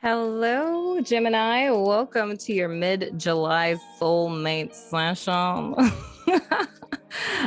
Hello, Gemini. Welcome to your mid-July soulmate session.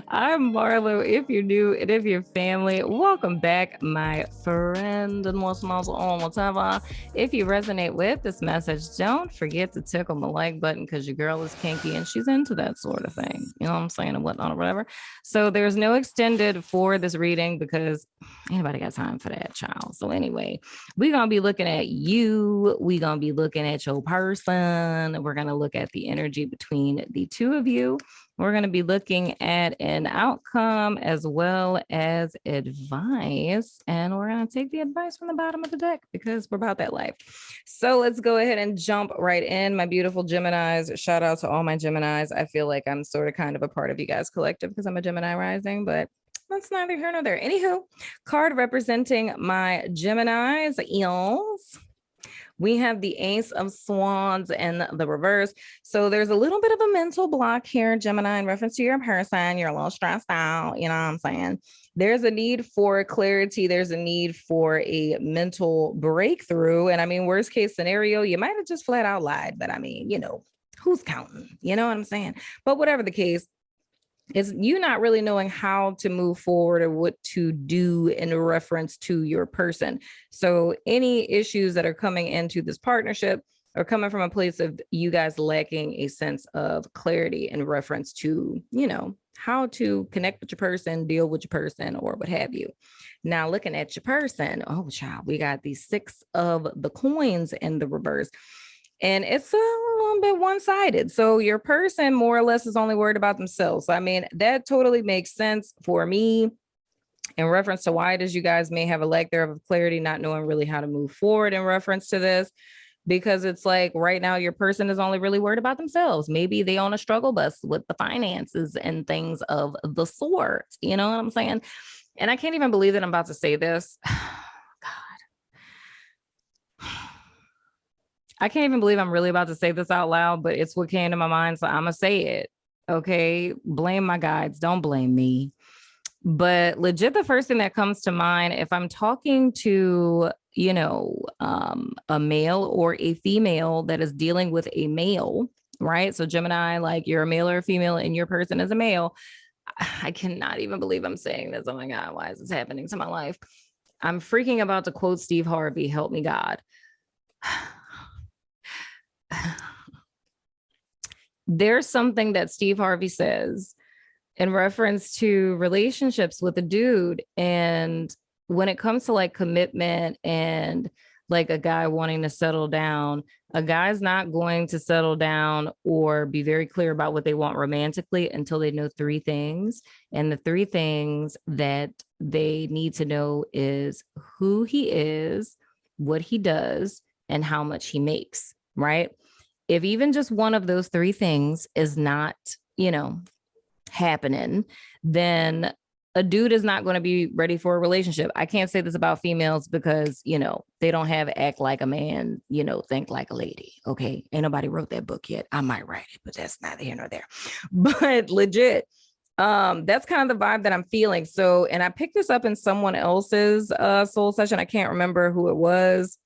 I'm Marlo. If you're new and if you're family, welcome back, my friend, and what's on whatever. If you resonate with this message, don't forget to tickle the like button because your girl is kinky and she's into that sort of thing. You know what I'm saying? And whatnot or whatever. So there's no extended for this reading because anybody got time for that, child. So anyway, we're going to be looking at you. We're going to be looking at your person. We're going to look at the energy between the two of you. We're going to be looking at an outcome as well as advice. And we're going to take the advice from the bottom of the deck because we're about that life. So let's go ahead and jump right in. My beautiful Geminis. Shout out to all my Geminis. I feel like I'm sort of kind of a part of you guys collective because I'm a Gemini rising, but that's neither here nor there. Anywho, card representing my Geminis, eels. We have the Ace of Swords in the reverse. So there's a little bit of a mental block here, Gemini, in reference to your person. You're a little stressed out. You know what I'm saying? There's a need for clarity. There's a need for a mental breakthrough. And I mean, worst case scenario, you might have just flat out lied. But I mean, who's counting? You know what I'm saying? But whatever the case, it's you not really knowing how to move forward or what to do in reference to your person. So any issues that are coming into this partnership are coming from a place of you guys lacking a sense of clarity in reference to, how to connect with your person, deal with your person, or what have you. Now, looking at your person, oh, child, we got the Six of the Coins in the reverse. And it's a little bit one-sided. So your person more or less is only worried about themselves. I mean, that totally makes sense for me in reference to why it is you guys may have a lack there of clarity, not knowing really how to move forward in reference to this. Because it's like right now, your person is only really worried about themselves. Maybe they on a struggle bus with the finances and things of the sort. You know what I'm saying? And I can't even believe that I'm about to say this. I can't even believe I'm really about to say this out loud, but it's what came to my mind. So I'm going to say it. Okay. Blame my guides. Don't blame me. But legit, the first thing that comes to mind, if I'm talking to, a male or a female that is dealing with a male, right? So Gemini, like you're a male or a female and your person is a male. I cannot even believe I'm saying this. Oh my God, why is this happening to my life? I'm freaking about to quote Steve Harvey, help me God. There's something that Steve Harvey says in reference to relationships with a dude. And when it comes to like commitment and like a guy wanting to settle down, a guy's not going to settle down or be very clear about what they want romantically until they know three things. And the three things that they need to know is who he is, what he does, and how much he makes, right? If even just one of those three things is not, happening, then a dude is not going to be ready for a relationship. I can't say this about females because, they don't have act like a man, think like a lady. Okay. Ain't nobody wrote that book yet. I might write it, but that's neither here nor there. But legit, that's kind of the vibe that I'm feeling. So, and I picked this up in someone else's soul session. I can't remember who it was.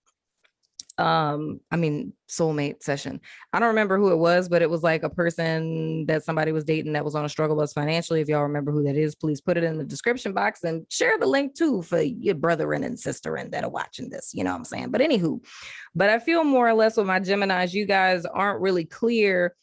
Soulmate session. I don't remember who it was, but it was like a person that somebody was dating that was on a struggle bus financially. If y'all remember who that is, please put it in the description box and share the link too for your brethren and sisterin that are watching this. You know what I'm saying? But anywho, but I feel more or less with my Geminis, you guys aren't really clear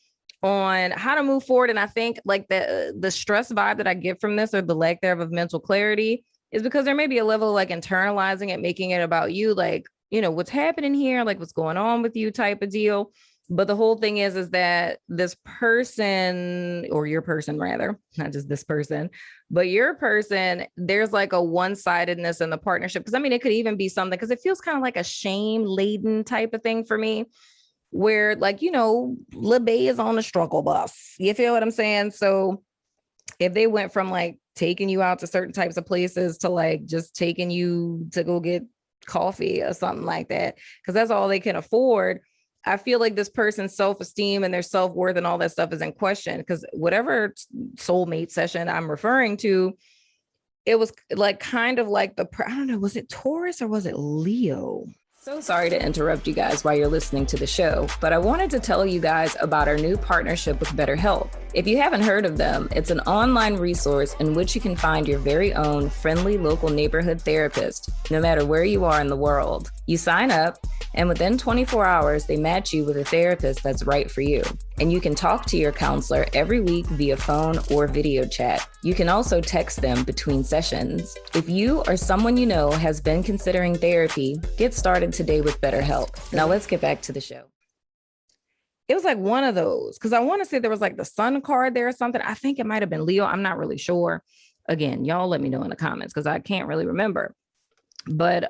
on how to move forward. And I think like the stress vibe that I get from this or the lack thereof of mental clarity is because there may be a level of like internalizing it, making it about you, like, what's happening here, like what's going on with you type of deal. But the whole thing is that this person or your person rather, not just this person, but your person, there's like a one-sidedness in the partnership. Cause I mean, it could even be something, cause it feels kind of like a shame laden type of thing for me where like, Lil Bae is on a struggle bus. You feel what I'm saying? So if they went from like taking you out to certain types of places to like just taking you to go get coffee or something like that, because that's all they can afford, I feel like this person's self-esteem and their self-worth and all that stuff is in question. Because whatever soulmate session I'm referring to, it was like kind of like I don't know, was it Taurus or was it Leo? So sorry to interrupt you guys while you're listening to the show, but I wanted to tell you guys about our new partnership with BetterHelp. If you haven't heard of them, it's an online resource in which you can find your very own friendly local neighborhood therapist, no matter where you are in the world. You sign up, and within 24 hours, they match you with a therapist that's right for you. And you can talk to your counselor every week via phone or video chat. You can also text them between sessions. If you or someone you know has been considering therapy, get started today with BetterHelp. Now let's get back to the show. It was like one of those, because I want to say there was like the sun card there or something. I think it might have been Leo. I'm not really sure. Again, y'all let me know in the comments because I can't really remember. But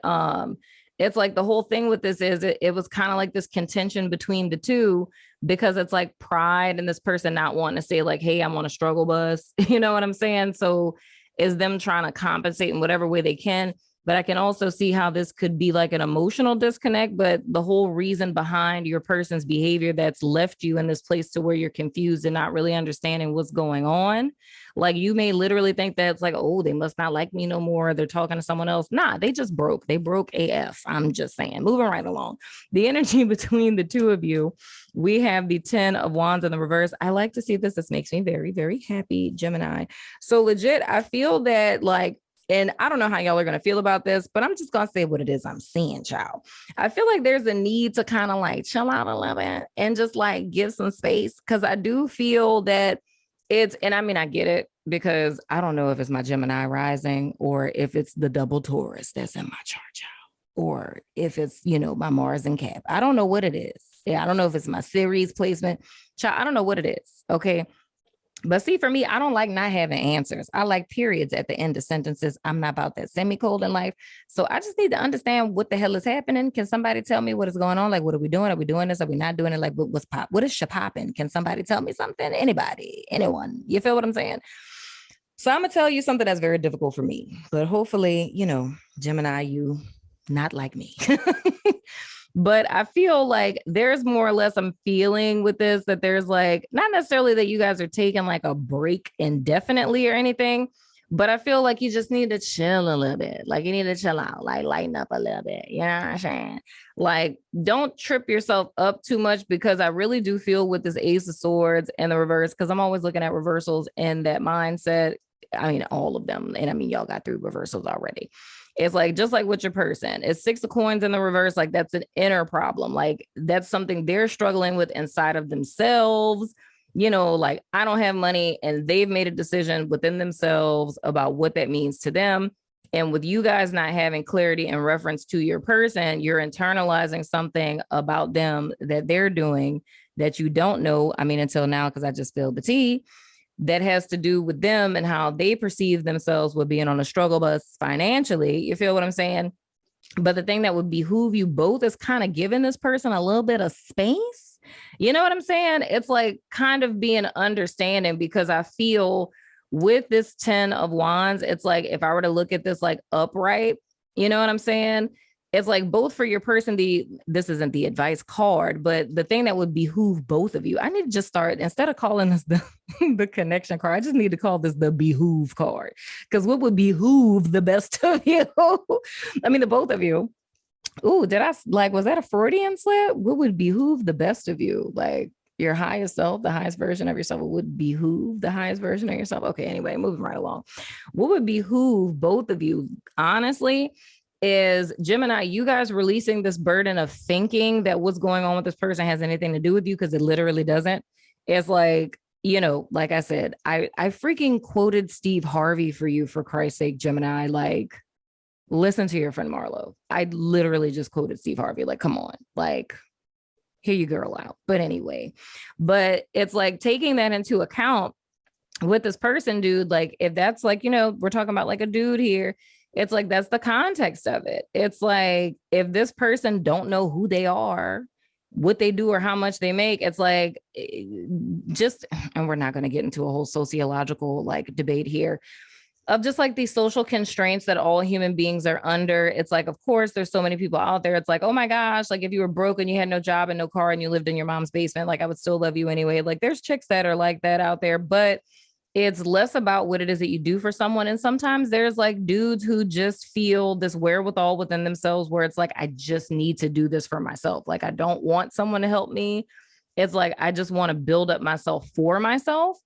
it's like the whole thing with this is it was kind of like this contention between the two, because it's like pride and this person not wanting to say like, hey, I'm on a struggle bus. You know what I'm saying? So is them trying to compensate in whatever way they can. But I can also see how this could be like an emotional disconnect. But the whole reason behind your person's behavior that's left you in this place to where you're confused and not really understanding what's going on. Like you may literally think that it's like, oh, they must not like me no more. They're talking to someone else. Nah, they just broke. They broke AF. I'm just saying, moving right along. The energy between the two of you, we have the 10 of Wands in the reverse. I like to see this. This makes me very, very happy, Gemini. So legit, I feel that like, and I don't know how y'all are going to feel about this, but I'm just going to say what it is I'm seeing, child. I feel like there's a need to kind of like chill out a little bit and just like give some space. Cause I do feel that it's, and I mean, I get it because I don't know if it's my Gemini rising or if it's the double Taurus that's in my chart, child, or if it's, you know, my Mars and Cap. I don't know what it is. Yeah. I don't know if it's my series placement, child. I don't know what it is. Okay. But see, for me, I don't like not having answers. I like periods at the end of sentences. I'm not about that semicolon life. So I just need to understand what the hell is happening. Can somebody tell me what is going on? Like, what are we doing? Are we doing this? Are we not doing it? Like, what's pop? What is popping? Can somebody tell me something? Anybody, anyone? You feel what I'm saying? So I'm going to tell you something that's very difficult for me. But hopefully, you know, Gemini, you not like me. But I feel like there's more or less I'm feeling with this, that there's like, not necessarily that you guys are taking like a break indefinitely or anything, but I feel like you just need to chill a little bit. Like you need to chill out, like lighten up a little bit. You know what I'm saying? Like don't trip yourself up too much, because I really do feel with this Ace of Swords and the reverse, because I'm always looking at reversals and that mindset. I mean, all of them. And I mean, y'all got through reversals already. It's like, just like with your person, it's 6 of coins in the reverse. Like that's an inner problem. Like that's something they're struggling with inside of themselves. You know, like I don't have money, and they've made a decision within themselves about what that means to them. And with you guys not having clarity in reference to your person, you're internalizing something about them that they're doing that you don't know. I mean, until now, because I just spilled the tea. That has to do with them and how they perceive themselves with being on a struggle bus financially. You feel what I'm saying? But the thing that would behoove you both is kind of giving this person a little bit of space. You know what I'm saying? It's like kind of being understanding, because I feel with this 10 of Wands, it's like if I were to look at this like upright, you know what I'm saying? It's like both for your person, this isn't the advice card, but the thing that would behoove both of you. I need to just start, instead of calling this the connection card, I just need to call this the behoove card. Because what would behoove the best of you? I mean, the both of you. Ooh, was that a Freudian slip? What would behoove the best of you? Like your highest self, the highest version of yourself, would behoove the highest version of yourself. Okay, anyway, moving right along. What would behoove both of you, honestly, is Gemini, you guys releasing this burden of thinking that what's going on with this person has anything to do with you, because it literally doesn't. It's like, you know, like I said, I freaking quoted Steve Harvey for you, for Christ's sake, Gemini. Like, listen to your friend Marlo. I literally just quoted Steve Harvey. Like, come on, like, hear you girl out. But anyway, but it's like taking that into account with this person, dude. Like, if that's like, you know, we're talking about like a dude here. It's like, that's the context of it. It's like, if this person don't know who they are, what they do, or how much they make, it's like just, and we're not going to get into a whole sociological like debate here of just like these social constraints that all human beings are under. It's like, of course, there's so many people out there. It's like, oh my gosh, like if you were broke and you had no job and no car and you lived in your mom's basement, like I would still love you anyway. Like there's chicks that are like that out there, but It's less about what it is that you do for someone. And sometimes there's like dudes who just feel this wherewithal within themselves where it's like, I just need to do this for myself. Like, I don't want someone to help me. It's like, I just want to build up myself for myself.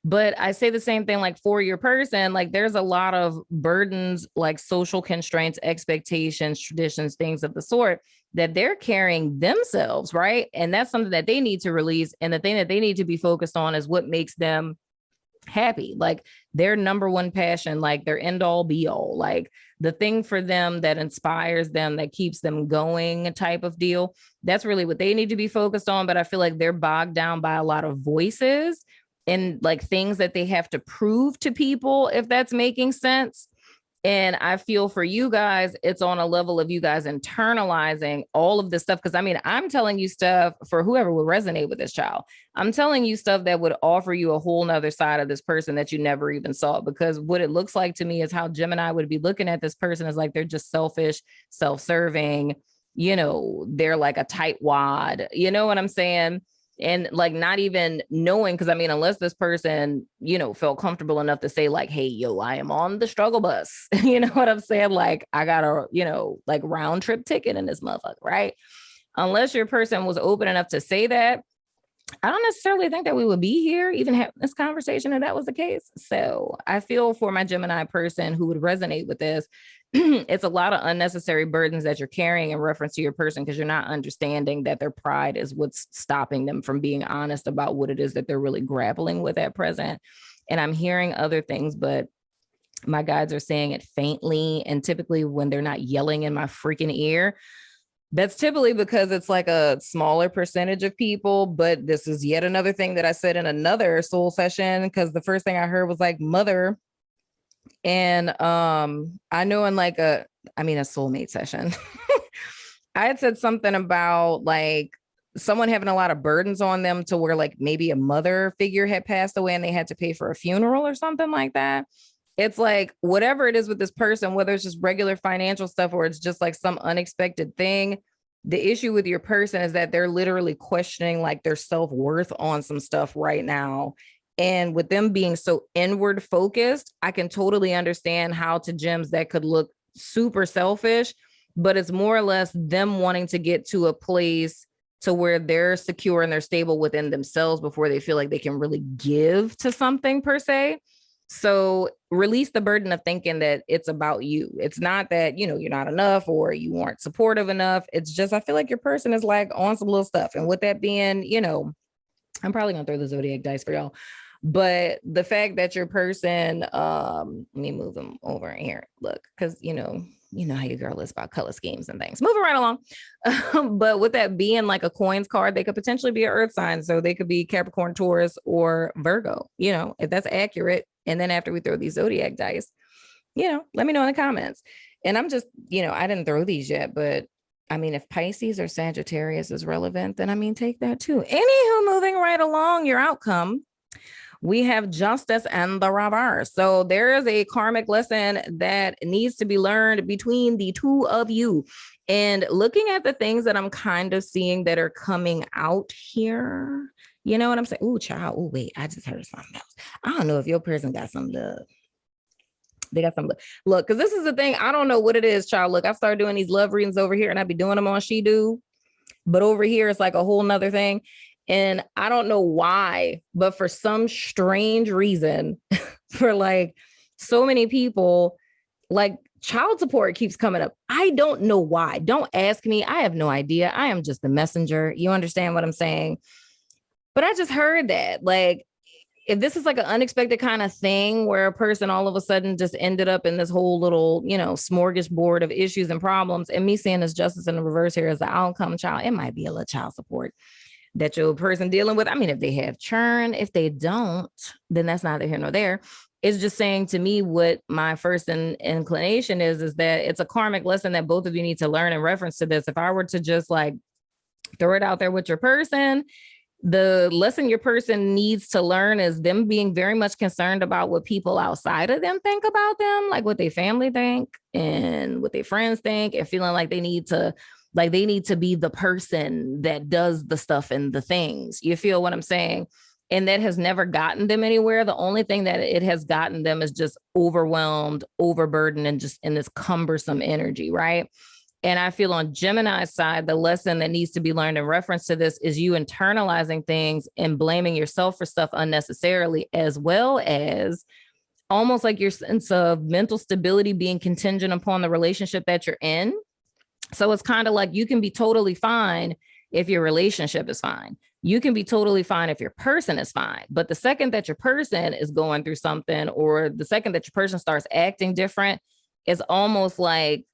But I say the same thing, like for your person, like there's a lot of burdens, like social constraints, expectations, traditions, things of the sort that they're carrying themselves. Right. And that's something that they need to release. And the thing that they need to be focused on is what makes them happy, like their number one passion, like their end all be all, like the thing for them that inspires them, that keeps them going type of deal. That's really what they need to be focused on. But I feel like they're bogged down by a lot of voices and like things that they have to prove to people, if that's making sense. And I feel for you guys, it's on a level of you guys internalizing all of this stuff. Cause I mean, I'm telling you stuff for whoever would resonate with this child. I'm telling you stuff that would offer you a whole nother side of this person that you never even saw. Because what it looks like to me is how Gemini would be looking at this person is like, they're just selfish, self-serving, they're like a tightwad, you know what I'm saying? And like not even knowing, because I mean, unless this person, felt comfortable enough to say like, hey, yo, I am on the struggle bus. You know what I'm saying? Like I got a, like round trip ticket in this motherfucker, right? Unless your person was open enough to say that, I don't necessarily think that we would be here, even have this conversation if that was the case. So I feel for my Gemini person who would resonate with this. It's a lot of unnecessary burdens that you're carrying in reference to your person because you're not understanding that their pride is what's stopping them from being honest about what it is that they're really grappling with at present. And I'm hearing other things, but my guides are saying it faintly. And typically when they're not yelling in my freaking ear, that's typically because it's like a smaller percentage of people. But this is yet another thing that I said in another soul session, because the first thing I heard was like mother. And I know in like a soulmate session, I had said something about like someone having a lot of burdens on them to where like maybe a mother figure had passed away and they had to pay for a funeral or something like that. It's like whatever it is with this person, whether it's just regular financial stuff or it's just like some unexpected thing. The issue with your person is that they're literally questioning like their self-worth on some stuff right now. And with them being so inward focused, I can totally understand how to gems that could look super selfish, but it's more or less them wanting to get to a place to where they're secure and they're stable within themselves before they feel like they can really give to something per se. So release the burden of thinking that it's about you. It's not that, you're not enough or you weren't supportive enough. It's just, I feel like your person is like on some little stuff. And with that being, I'm probably going to throw the Zodiac dice for y'all. But the fact that your person, let me move them over here. Look, because, you know how your girl is about color schemes and things. Moving right along. But with that being like a coins card, they could potentially be an earth sign. So they could be Capricorn, Taurus, or Virgo, if that's accurate. And then after we throw these Zodiac dice, let me know in the comments. And I'm just, I didn't throw these yet, but I mean, if Pisces or Sagittarius is relevant, then take that too. Anywho, moving right along, your outcome. We have justice and the reverse. So there is a karmic lesson that needs to be learned between the two of you. And looking at the things that I'm kind of seeing that are coming out here, you know what I'm saying? Ooh, child. Oh, wait, I just heard something else. I don't know if your person got some love. They got some love. Look, because this is the thing. I don't know what it is, child. Look, I started doing these love readings over here and I be doing them on She Do. But over here, it's like a whole nother thing. And I don't know why, but for some strange reason, for like so many people, like child support keeps coming up. I don't know why. Don't ask me. I have no idea. I am just the messenger. You understand what I'm saying? But I just heard that, like, if this is like an unexpected kind of thing where a person all of a sudden just ended up in this whole little, smorgasbord of issues and problems, and me seeing this justice in the reverse here as the outcome, child, it might be a little child support that your person dealing with. I mean, if they have churn, if they don't, then that's neither here nor there. It's just saying to me what my first inclination is that it's a karmic lesson that both of you need to learn in reference to this. If I were to just like throw it out there with your person, the lesson your person needs to learn is them being very much concerned about what people outside of them think about them, like what their family think and what their friends think, and feeling like they need to be the person that does the stuff and the things. You feel what I'm saying? and that has never gotten them anywhere. The only thing that it has gotten them is just overwhelmed, overburdened, and just in this cumbersome energy, right? And I feel on Gemini's side, the lesson that needs to be learned in reference to this is you internalizing things and blaming yourself for stuff unnecessarily, as well as almost like your sense of mental stability being contingent upon the relationship that you're in. So it's kind of like you can be totally fine if your relationship is fine. You can be totally fine if your person is fine. But the second that your person is going through something, or the second that your person starts acting different, it's almost like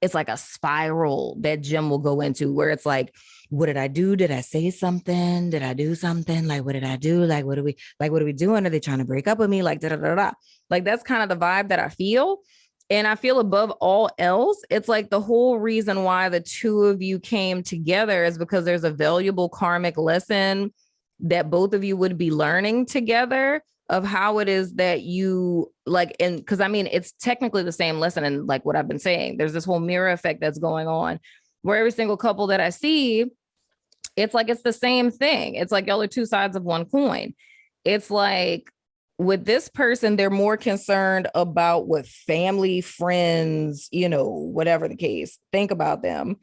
it's like a spiral that Jim will go into where it's like, what did I do? Did I say something? Did I do something? Like, what did I do? Like, what are we doing? Are they trying to break up with me? Like, da da da da. Like, that's kind of the vibe that I feel. And I feel above all else, it's like the whole reason why the two of you came together is because there's a valuable karmic lesson that both of you would be learning together of how it is that you like, and because I mean, it's technically the same lesson. And like what I've been saying, there's this whole mirror effect that's going on where every single couple that I see, it's like, it's the same thing. It's like y'all are two sides of one coin. It's like, with this person, they're more concerned about what family, friends, whatever the case, think about them.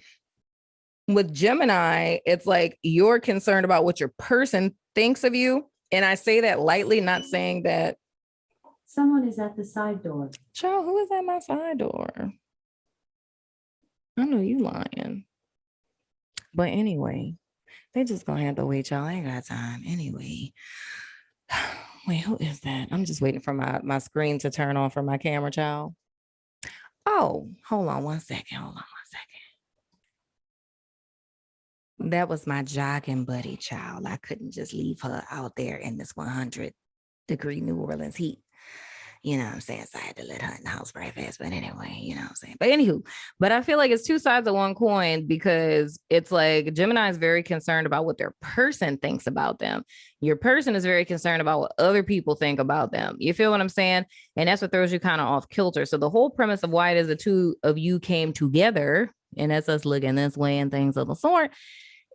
With Gemini, it's like you're concerned about what your person thinks of you. And I say that lightly, not saying that. Someone is at the side door. Child, who is at my side door? I know you lying. But anyway, they just gonna have to wait, y'all. I ain't got time. Anyway. Wait, who is that? I'm just waiting for my screen to turn on for my camera, child. Oh, hold on one second. That was my jogging buddy, child. I couldn't just leave her out there in this 100-degree New Orleans heat. You know what I'm saying? So I had to let her in the house very fast. But anyway, you know what I'm saying? But anywho, but I feel like it's two sides of one coin because it's like Gemini is very concerned about what their person thinks about them. Your person is very concerned about what other people think about them. You feel what I'm saying? And that's what throws you kind of off kilter. So the whole premise of why it is the two of you came together, and that's us looking this way and things of the sort,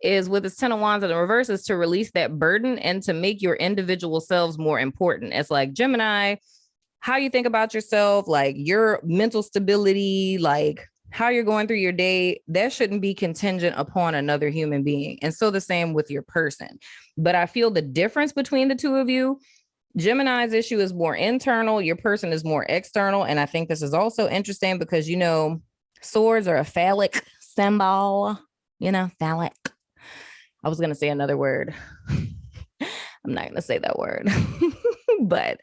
is with this 10 of Wands in the reverse is to release that burden and to make your individual selves more important. It's like Gemini, how you think about yourself, like your mental stability, like how you're going through your day, that shouldn't be contingent upon another human being. And so the same with your person. But I feel the difference between the two of you, Gemini's issue is more internal, your person is more external. And I think this is also interesting because, swords are a phallic symbol, phallic. I was going to say another word. I'm not going to say that word, but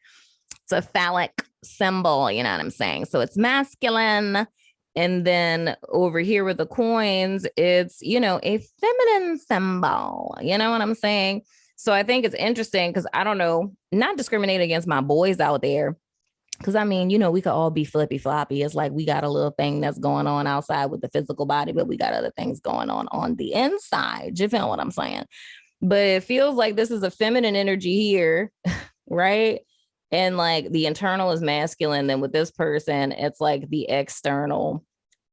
it's a phallic symbol, you know what I'm saying? So it's masculine. And then over here with the coins, it's, a feminine symbol. You know what I'm saying? So I think it's interesting because I don't know, not discriminating against my boys out there. Because I mean, we could all be flippy floppy. It's like we got a little thing that's going on outside with the physical body, but we got other things going on the inside. You feel what I'm saying? But it feels like this is a feminine energy here, right? And like the internal is masculine. Then with this person, it's like the external,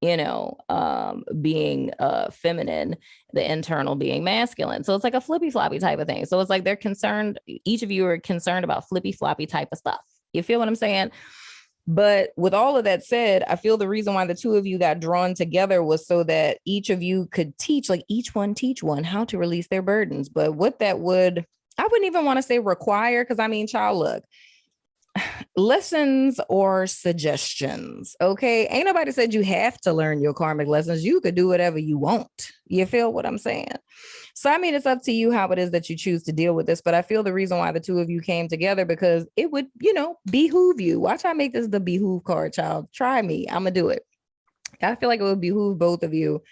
being feminine, the internal being masculine. So it's like a flippy floppy type of thing. So it's like they're concerned. Each of you are concerned about flippy floppy type of stuff. You feel what I'm saying? But with all of that said, I feel the reason why the two of you got drawn together was so that each of you could teach, like each one teach one how to release their burdens. But what that would, I wouldn't even want to say require, because I mean, child, look, lessons or suggestions. Okay. Ain't nobody said you have to learn your karmic lessons. You could do whatever you want. You feel what I'm saying? So, I mean, it's up to you how it is that you choose to deal with this. But I feel the reason why the two of you came together, because it would, behoove you. Watch I make this the behoove card, child. Try me. I'm going to do it. I feel like it would behoove both of you.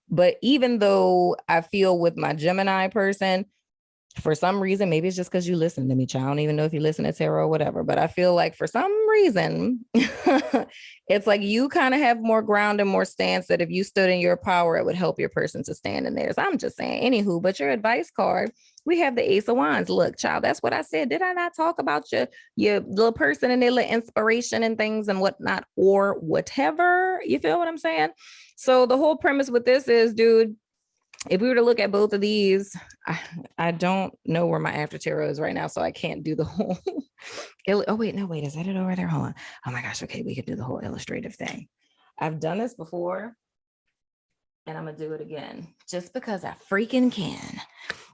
But even though I feel with my Gemini person, for some reason, maybe it's just because you listen to me, child. I don't even know if you listen to tarot or whatever, but I feel like for some reason, it's like you kind of have more ground and more stance that if you stood in your power, it would help your person to stand in theirs. I'm just saying, anywho, but your advice card, we have the Ace of Wands. Look, child, that's what I said. Did I not talk about your little person and their little inspiration and things and whatnot or whatever? You feel what I'm saying? So the whole premise with this is, dude, if we were to look at both of these, I don't know where my after tarot is right now, so I can't do the whole. Oh wait, no, wait, is that it over there? Hold on. Oh my gosh, okay, we could do the whole illustrative thing. I've done this before, and I'm gonna do it again just because I freaking can.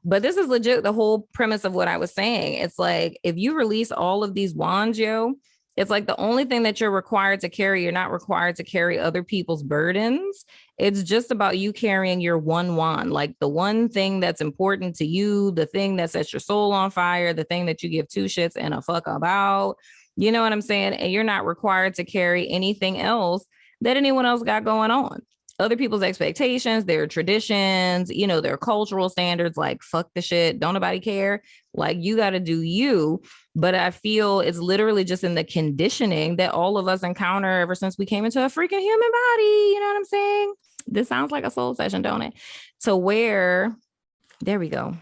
But this is legit the whole premise of what I was saying. It's like if you release all of these wands, yo, it's like the only thing that you're required to carry, you're not required to carry other people's burdens. It's just about you carrying your one wand, like the one thing that's important to you, the thing that sets your soul on fire, the thing that you give two shits and a fuck about. You know what I'm saying? And you're not required to carry anything else that anyone else got going on. Other people's expectations, their traditions, you know, their cultural standards, like fuck the shit, don't nobody care. Like you got to do you. But I feel it's literally just in the conditioning that all of us encounter ever since we came into a freaking human body. You know what I'm saying? This sounds like a soul session, don't it? To where, there we go.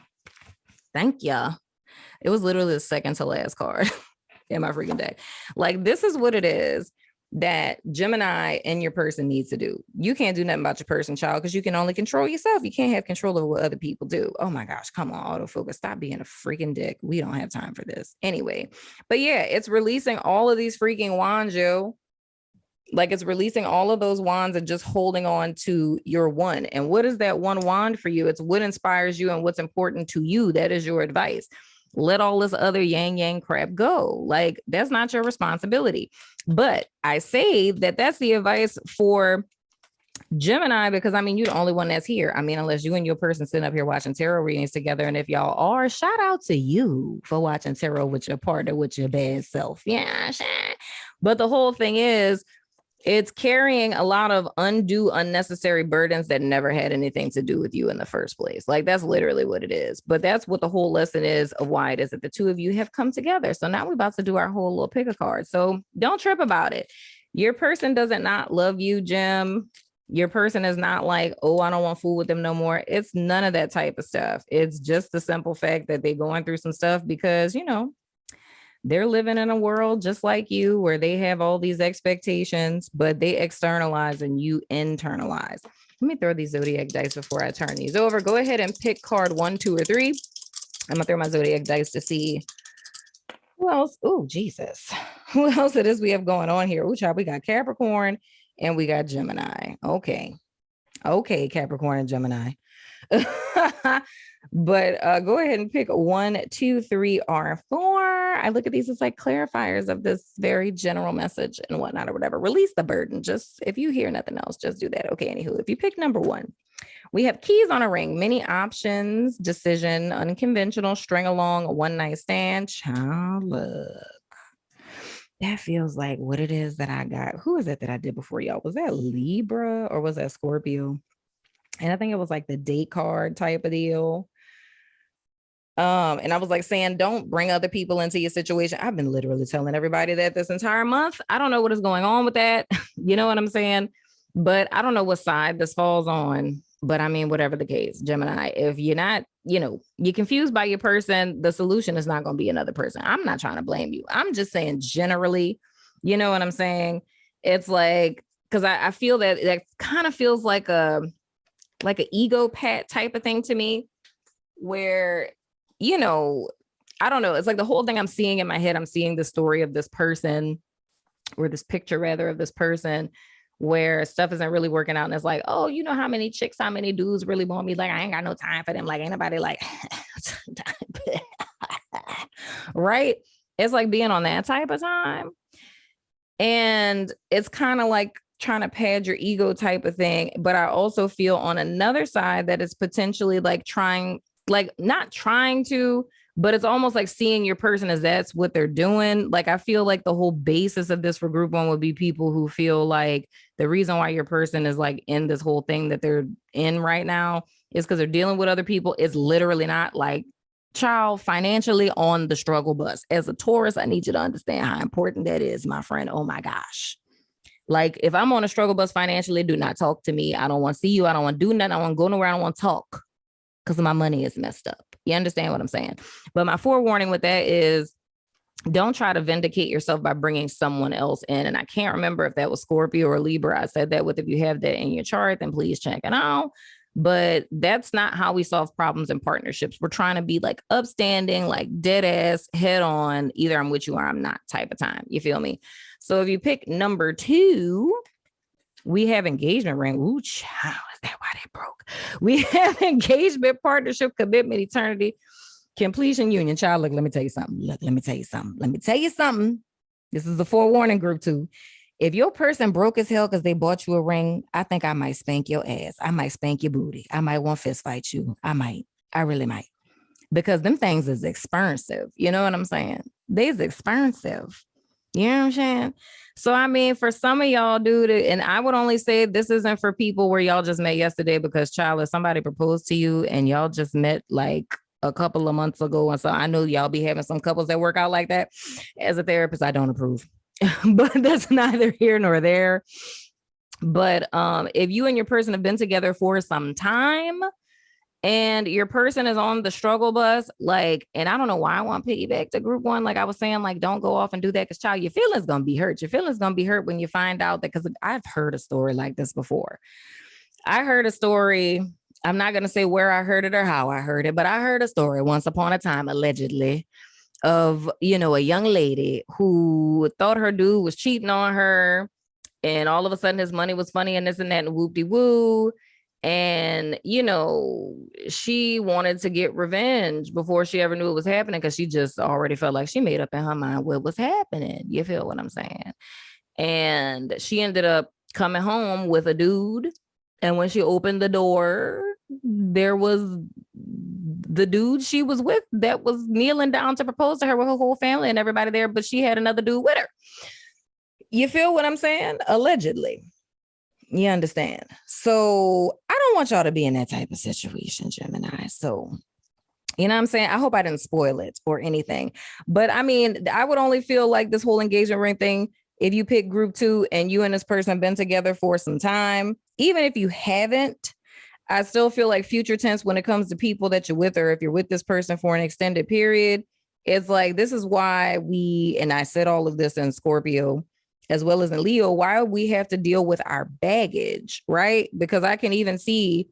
Thank ya. It was literally the second to last card in my freaking deck. Like this is what it is that Gemini and your person needs to do. You can't do nothing about your person, child, because you can only control yourself. You can't have control over what other people do. Oh my gosh, come on, autofocus. Stop being a freaking dick. We don't have time for this. Anyway, but yeah, it's releasing all of these freaking wands, yo. Like it's releasing all of those wands and just holding on to your one. And what is that one wand for you? It's what inspires you and what's important to you. That is your advice. Let all this other yang crap go. Like that's not your responsibility. But I say that that's the advice for Gemini, because I mean, you're the only one that's here. I mean, unless you and your person sitting up here watching tarot readings together. And if y'all are, shout out to you for watching tarot with your partner, with your bad self. Yeah. But the whole thing is, it's carrying a lot of undue, unnecessary burdens that never had anything to do with you in the first place. Like that's literally what it is. But that's what the whole lesson is of why it is that the two of you have come together. So now we're about to do our whole little pick a card. So don't trip about it. Your person doesn't not love you, Jim. Your person is not like, oh, I don't want to fool with them no more. It's none of that type of stuff. It's just the simple fact that they're going through some stuff because, you know, they're living in a world just like you where they have all these expectations, but they externalize and you internalize. Let me throw these Zodiac dice before I turn these over. Go ahead and pick card 1, 2, or 3. I'm gonna throw my Zodiac dice to see who else. Oh, Jesus. Who else it is we have going on here? Oh, child, we got Capricorn and we got Gemini. Okay. Okay, Capricorn and Gemini. But go ahead and pick 1, 2, 3, or 4. I look at these as like clarifiers of this very general message and whatnot or whatever. Release the burden. Just if you hear nothing else, just do that. Okay, anywho, if you pick number 1, we have keys on a ring, many options, decision, unconventional, string along, one night stand. Child, look. That feels like what it is that I got. Who is it that I did before y'all? Was that Libra or was that Scorpio? And I think it was like the date card type of deal. And I was like saying, don't bring other people into your situation. I've been literally telling everybody that this entire month. I don't know what is going on with that. You know what I'm saying? But I don't know what side this falls on. But I mean, whatever the case, Gemini, if you're not, you know, you're confused by your person, the solution is not going to be another person. I'm not trying to blame you. I'm just saying generally, you know what I'm saying? It's like, because I feel that kind of feels like an ego pat type of thing to me where, you know, I don't know. It's like the whole thing I'm seeing in my head. I'm seeing the story of this person or this picture rather of this person where stuff isn't really working out. And it's like, oh, you know how many chicks, how many dudes really want me? Like, I ain't got no time for them. Like, ain't nobody like, right? It's like being on that type of time. And it's kind of like trying to pad your ego type of thing. But I also feel on another side that it's potentially like trying, like not trying to, but it's almost like seeing your person as that's what they're doing. Like, I feel like the whole basis of this for group 1 would be people who feel like the reason why your person is like in this whole thing that they're in right now is because they're dealing with other people. It's literally not like, child, financially on the struggle bus. As a Taurus, I need you to understand how important that is, my friend. Oh my gosh. Like, if I'm on a struggle bus financially, do not talk to me. I don't want to see you. I don't want to do nothing. I want to go nowhere. I don't want to talk because my money is messed up. You understand what I'm saying? But my forewarning with that is don't try to vindicate yourself by bringing someone else in. And I can't remember if that was Scorpio or Libra. I said that with, if you have that in your chart, then please check it out. But that's not how we solve problems in partnerships. We're trying to be like upstanding, like dead ass, head on, either I'm with you or I'm not type of time. You feel me? So if you pick number 2, we have engagement ring. Ooh, child, is that why they broke? We have engagement, partnership, commitment, eternity, completion, union. Child, look, let me tell you something. Let me tell you something. This is a forewarning, group 2. If your person broke as hell because they bought you a ring, I think I might spank your ass. I might spank your booty. I might want fist fight you. I really might. Because them things is expensive. You know what I'm saying? They's expensive. You know what I'm saying? So, I mean, for some of y'all, dude, and I would only say this isn't for people where y'all just met yesterday because, child, if somebody proposed to you and y'all just met like a couple of months ago. And so I know y'all be having some couples that work out like that. As a therapist, I don't approve. But that's neither here nor there. But if you and your person have been together for some time and your person is on the struggle bus, like, and I don't know why I want to piggyback to group 1. Like I was saying, like, don't go off and do that because, child, your feelings going to be hurt. Your feelings going to be hurt when you find out that, because I've heard a story like this before. I heard a story. I'm not going to say where I heard it or how I heard it, but I heard a story once upon a time, allegedly, of, you know, a young lady who thought her dude was cheating on her, and all of a sudden his money was funny and this and that and whoop-de-woo. And, you know, she wanted to get revenge before she ever knew it was happening because she just already felt like she made up in her mind what was happening. You feel what I'm saying? And she ended up coming home with a dude. And when she opened the door, there was the dude she was with that was kneeling down to propose to her with her whole family and everybody there, but she had another dude with her. You feel what I'm saying? Allegedly. You understand? So I don't want y'all to be in that type of situation, Gemini. So, you know what I'm saying? I hope I didn't spoil it or anything. But I mean, I would only feel like this whole engagement ring thing, if you pick group 2 and you and this person have been together for some time, even if you haven't, I still feel like future tense when it comes to people that you're with, or if you're with this person for an extended period, it's like, this is why we, and I said all of this in Scorpio as well as in Leo, why we have to deal with our baggage, right? Because I can even see,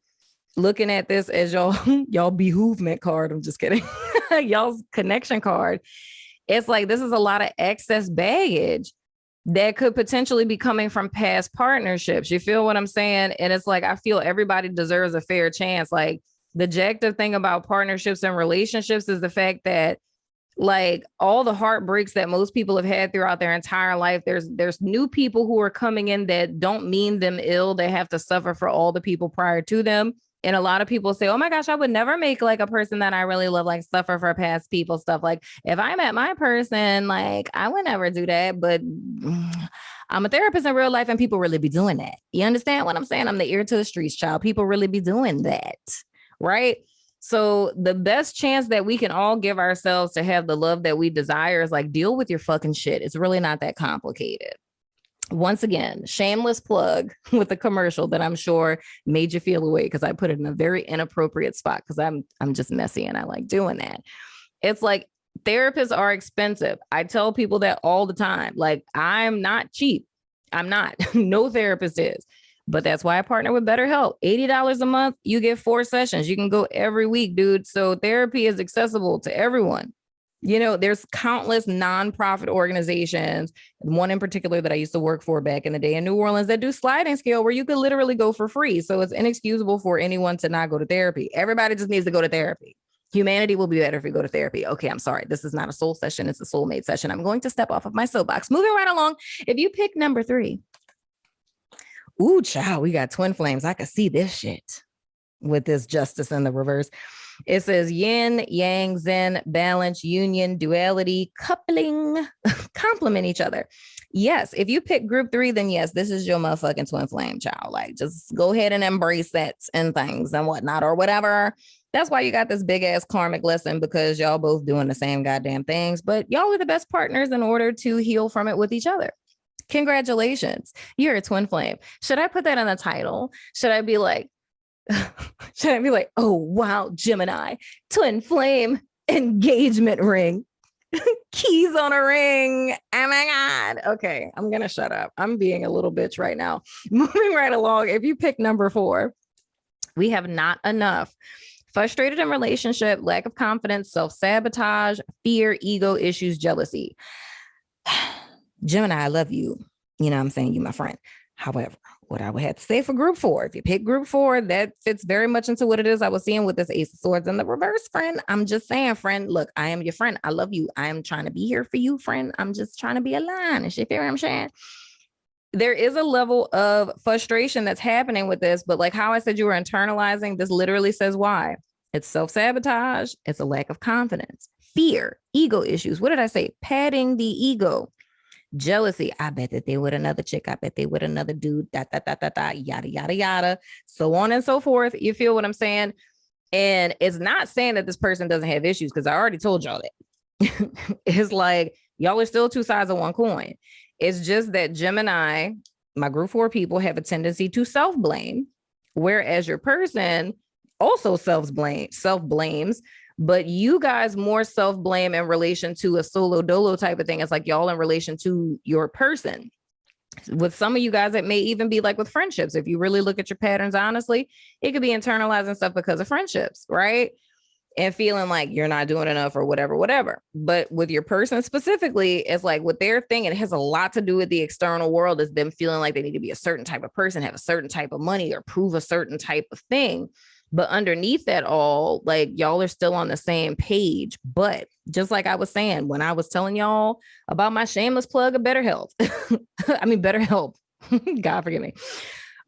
looking at this as y'all behoovement card, I'm just kidding, y'all's connection card. It's like, this is a lot of excess baggage that could potentially be coming from past partnerships. You feel what I'm saying? And it's like, I feel everybody deserves a fair chance. Like, the objective thing about partnerships and relationships is the fact that, like, all the heartbreaks that most people have had throughout their entire life, there's new people who are coming in that don't mean them ill. They have to suffer for all the people prior to them. And a lot of people say, oh my gosh, I would never make like a person that I really love, like, suffer for past people stuff. Like, if I met my person, like, I would never do that. But I'm a therapist in real life and people really be doing that. You understand what I'm saying? I'm the ear to the streets, child. People really be doing that. Right. So the best chance that we can all give ourselves to have the love that we desire is like, deal with your fucking shit. It's really not that complicated. Once again, shameless plug with a commercial that I'm sure made you feel away because I put it in a very inappropriate spot because I'm just messy and I like doing that. It's like, therapists are expensive. I tell people that all the time. Like, I'm not cheap. I'm not. No therapist is. But that's why I partner with BetterHelp. $80 a month, you get 4 sessions. You can go every week, dude. So therapy is accessible to everyone. You know, there's countless nonprofit organizations, one in particular that I used to work for back in the day in New Orleans, that do sliding scale where you could literally go for free. So it's inexcusable for anyone to not go to therapy. Everybody just needs to go to therapy. Humanity will be better if we go to therapy. Okay, I'm sorry. This is not a soul session. It's a soulmate session. I'm going to step off of my soapbox. Moving right along. If you pick number 3, ooh, child, we got twin flames. I could see this shit with this justice in the reverse. It says yin, yang, zen, balance, union, duality, coupling, complement each other. Yes, if you pick group 3, then yes, this is your motherfucking twin flame, child. Like, just go ahead and embrace that and things and whatnot or whatever. That's why you got this big ass karmic lesson, because y'all both doing the same goddamn things, but y'all are the best partners in order to heal from it with each other. Congratulations. You're a twin flame. Should I put that in the title? Should I be like, oh, wow, Gemini, twin flame, engagement ring, keys on a ring. Oh my God. Okay, I'm going to shut up. I'm being a little bitch right now. Moving right along. If you pick number 4, We have not enough. Frustrated in relationship, lack of confidence, self-sabotage, fear, ego issues, jealousy. Gemini, I love you. You know what I'm saying? You my friend. However, what I would have to say for group 4, if you pick group 4, that fits very much into what it is I was seeing with this Ace of Swords in the reverse, friend. I'm just saying, friend, look, I am your friend. I love you. I am trying to be here for you, friend. I'm just trying to be aligned. You feel what I'm saying? There is a level of frustration that's happening with this, but like how I said you were internalizing, this literally says why. It's self-sabotage. It's a lack of confidence, fear, ego issues. What did I say? Padding the ego. Jealousy. I bet that they with another chick. I bet they with another dude. Yada, yada, yada. So on and so forth. You feel what I'm saying? And it's not saying that this person doesn't have issues, because I already told y'all that. It's like y'all are still two sides of one coin. It's just that Gemini, my group 4 people, have a tendency to self-blame, whereas your person also self-blames, but you guys more self-blame in relation to a solo dolo type of thing. It's like y'all in relation to your person. With some of you guys, it may even be like with friendships. If you really look at your patterns, honestly, it could be internalizing stuff because of friendships, right? And feeling like you're not doing enough or whatever. But with your person specifically, it's like with their thing, it has a lot to do with the external world, is them feeling like they need to be a certain type of person, have a certain type of money, or prove a certain type of thing. But underneath that all, like y'all are still on the same page. But just like I was saying, when I was telling y'all about my shameless plug of BetterHelp, BetterHelp, God forgive me.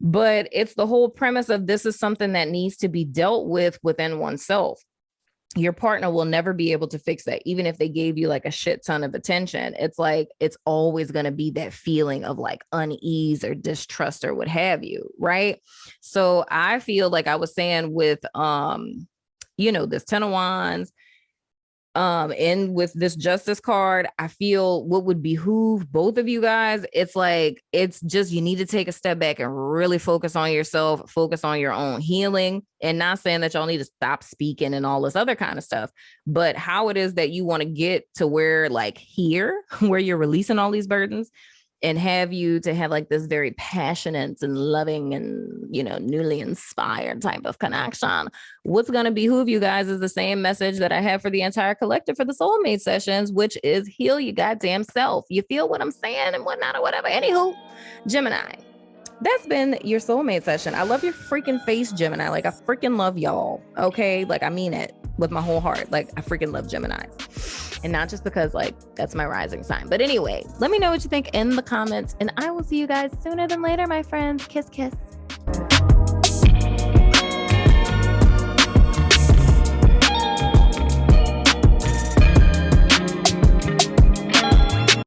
But it's the whole premise of this is something that needs to be dealt with within oneself. Your partner will never be able to fix that. Even if they gave you like a shit ton of attention, it's like, it's always going to be that feeling of like unease or distrust or what have you. Right. So I feel like I was saying with, this 10 of Wands, and with this Justice card, I feel what would behoove both of you guys, it's like, it's just, you need to take a step back and really focus on yourself, focus on your own healing, and not saying that y'all need to stop speaking and all this other kind of stuff, but how it is that you want to get to where like here, where you're releasing all these burdens, and have you to have like this very passionate and loving and, newly inspired type of connection. What's going to behoove you guys is the same message that I have for the entire collective for the soulmate sessions, which is heal your goddamn self. You feel what I'm saying and whatnot or whatever. Anywho, Gemini, that's been your soulmate session. I love your freaking face, Gemini. Like I freaking love y'all. Okay. Like I mean it with my whole heart. Like I freaking love Geminis. And not just because like that's my rising sign. But anyway, let me know what you think in the comments, and I will see you guys sooner than later, my friends. Kiss, kiss.